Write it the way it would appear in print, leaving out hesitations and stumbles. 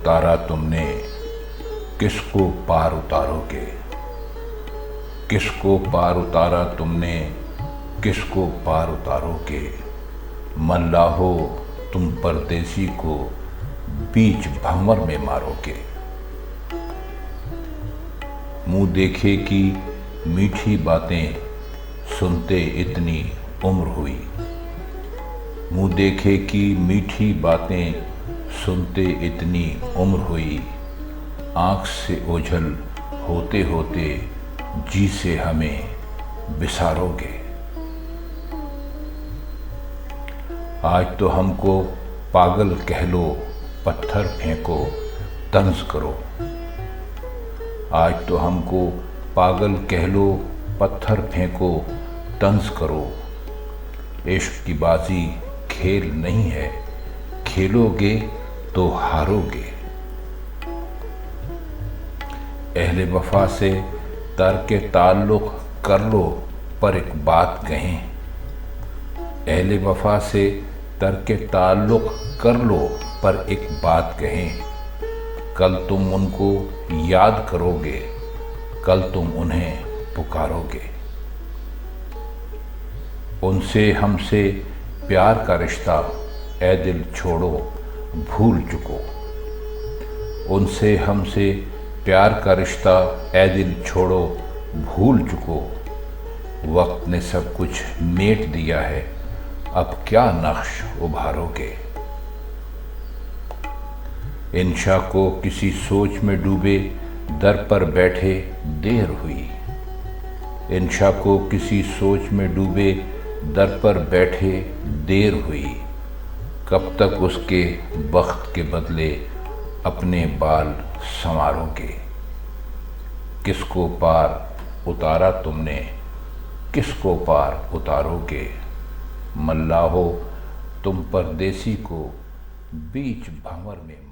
उतारा तुमने, किसको पार उतारोगे। किसको पार उतारा तुमने, किसको पार उतारोगे। मल्लाहो तुम परदेसी को बीच भंवर में मारोगे। मुंह देखे कि मीठी बातें सुनते इतनी उम्र हुई। मुंह देखे कि मीठी बातें सुनते इतनी उम्र हुई। आँख से ओझल होते होते जी से हमें बिसारोगे। आज तो हमको पागल कह लो, पत्थर फेंको, तंज करो। आज तो हमको पागल कह लो, पत्थर फेंको, तंज करो। इश्क की बाजी खेल नहीं है, खेलोगे तो हारोगे। अहले वफा से तर्के ताल्लुक़ कर लो, पर एक बात कहें। अहले वफा से तर्के ताल्लुक़ कर लो, पर एक बात कहें। कल तुम उनको याद करोगे, कल तुम उन्हें पुकारोगे। उनसे हमसे प्यार का रिश्ता ए दिल छोड़ो भूल चुको। उनसे हमसे प्यार का रिश्ता ए दिल छोड़ो भूल चुको। वक्त ने सब कुछ मेट दिया है, अब क्या नक्श उभारोगे। इंशा को किसी सोच में डूबे दर पर बैठे देर हुई। इंशा को किसी सोच में डूबे दर पर बैठे देर हुई। कब तक उसके बख्त के बदले अपने बाल संवारोगे। किसको पार उतारा तुमने, किसको पार उतारोगे। मल्लाहो तुम परदेसी को बीच भंवर में